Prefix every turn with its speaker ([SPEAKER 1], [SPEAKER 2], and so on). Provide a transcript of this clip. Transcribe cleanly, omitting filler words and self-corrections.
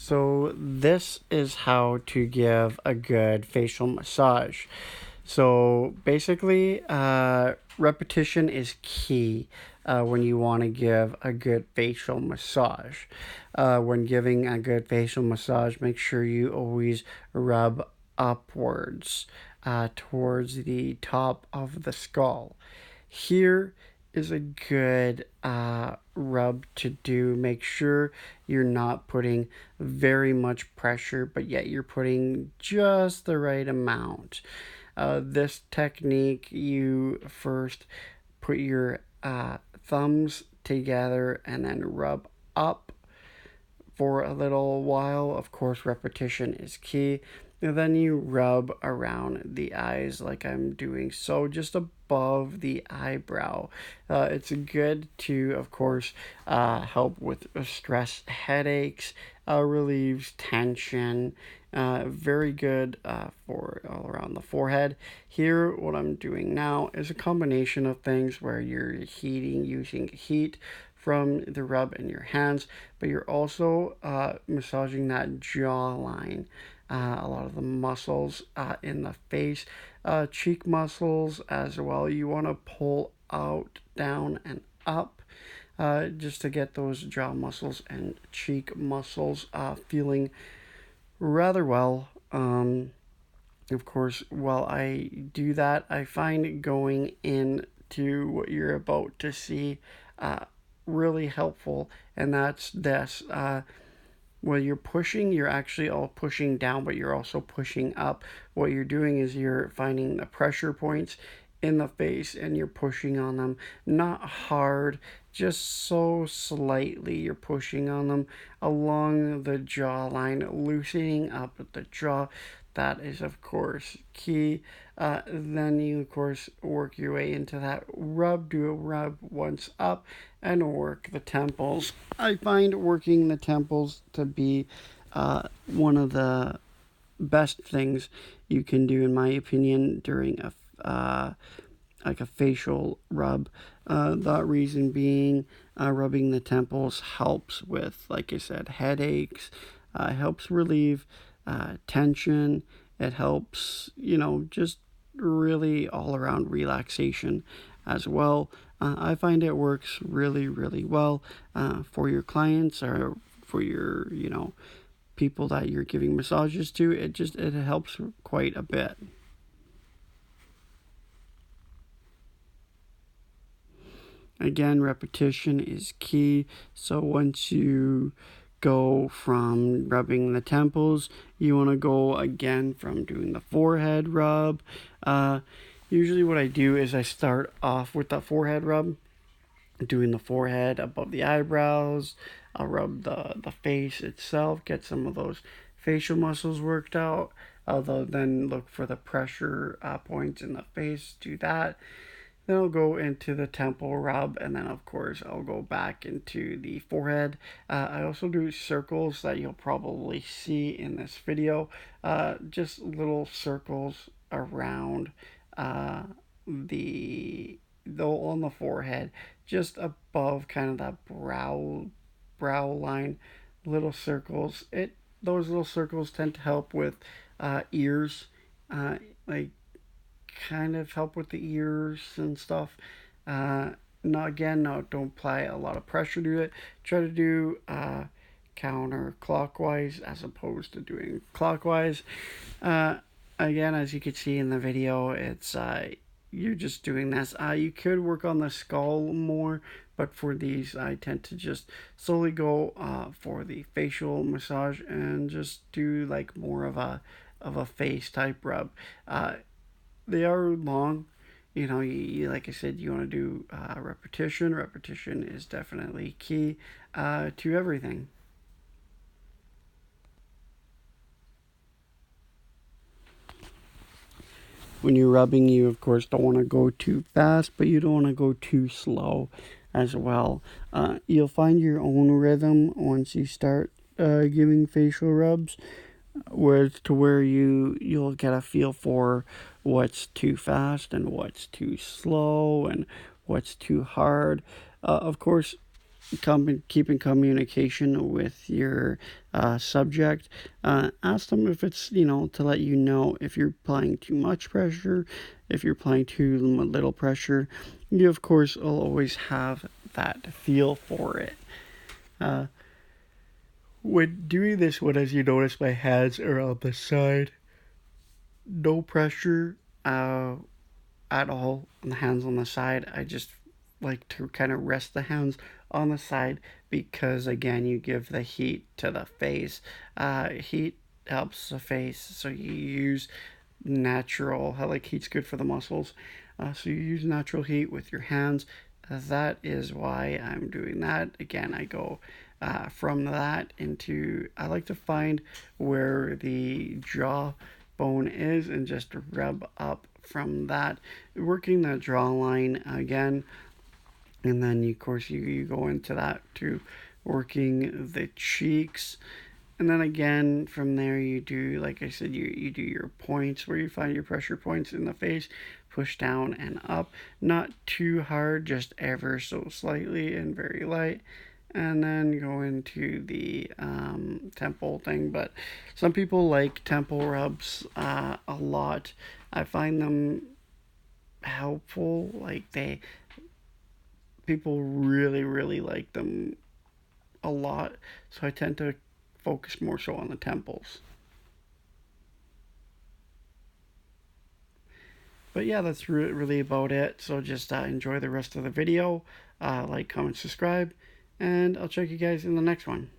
[SPEAKER 1] So this is how to give a good facial massage. So basically, repetition is key when you want to give a good facial massage. When giving a good facial massage, make sure you always rub upwards towards the top of the skull. Here is a good rub to do. Make sure you're not putting very much pressure, but yet you're putting just the right amount. This technique, you first put your thumbs together and then rub up for a little while. Of course, repetition is key. And then you rub around the eyes like I'm doing so, just above the eyebrow. It's good to, of course, help with stress, headaches, relieves tension. Very good for all around the forehead. Here, what I'm doing now is a combination of things where you're using heat from the rub in your hands, but you're also massaging that jawline. A lot of the muscles in the face, cheek muscles as well. You want to pull out, down, and up just to get those jaw muscles and cheek muscles feeling rather well. Of course, while I do that, I find going into what you're about to see really helpful, and that's this. When you're pushing, you're actually all pushing down, but you're also pushing up. What you're doing is you're finding the pressure points in the face and you're pushing on them. Not hard, just so slightly you're pushing on them along the jawline, loosening up the jaw. That is, of course, key. Then you, of course, work your way into that rub. Do a rub once up and work the temples. I find working the temples to be one of the best things you can do, in my opinion, during like a facial rub. The reason being, rubbing the temples helps with, like I said, headaches. Helps relieve tension. It helps, just really all around relaxation as well. I find it works really, really well for your clients or for your, people that you're giving massages to. It helps quite a bit. Again, repetition is key. So once you go from rubbing the temples, you want to go again from doing the forehead rub. Usually, what I do is I start off with the forehead rub, doing the forehead above the eyebrows. I'll rub the face itself, get some of those facial muscles worked out. Although then look for the pressure points in the face, do that. Then I'll go into the temple rub, and then of course I'll go back into the forehead. I also do circles that you'll probably see in this video. Just little circles around the though on the forehead, just above kind of that brow line. Little circles. Those little circles tend to help with ears. Like kind of help with the ears and stuff. Not again, no, don't apply a lot of pressure to it. Try to do counterclockwise as opposed to doing clockwise. Again, as you can see in the video, it's you're just doing this. You could work on the skull more, but for these, I tend to just slowly go for the facial massage and just do like more of a face type rub. They are long. Like I said, you want to do repetition. Repetition is definitely key to everything. When you're rubbing, you of course don't want to go too fast, but you don't want to go too slow as well. You'll find your own rhythm once you start giving facial rubs, where you'll get a feel for what's too fast and what's too slow and what's too hard. Of course, keep in communication with your subject. Ask them if it's, to let you know if you're applying too much pressure, if you're applying too little pressure. You, of course, will always have that feel for it. When doing this one, as you notice, my hands are on the side. No pressure at all on the hands on the side. I just like to kind of rest the hands on the side because, again, you give the heat to the face. Heat helps the face, so you use natural, like heat's good for the muscles. So you use natural heat with your hands. That is why I'm doing that. Again, I go from that into, I like to find where the jaw bone is and just rub up from that, working the jawline again. And then, of course, you go into that to working the cheeks. And then again, from there, you do, like I said, you do your points where you find your pressure points in the face, push down and up. Not too hard, just ever so slightly and very light. And then go into the temple thing. But some people like temple rubs a lot. I find them helpful. Like people really, really like them a lot. So I tend to focus more so on the temples. But yeah, that's really about it. So just enjoy the rest of the video. Like, comment, subscribe, and I'll check you guys in the next one.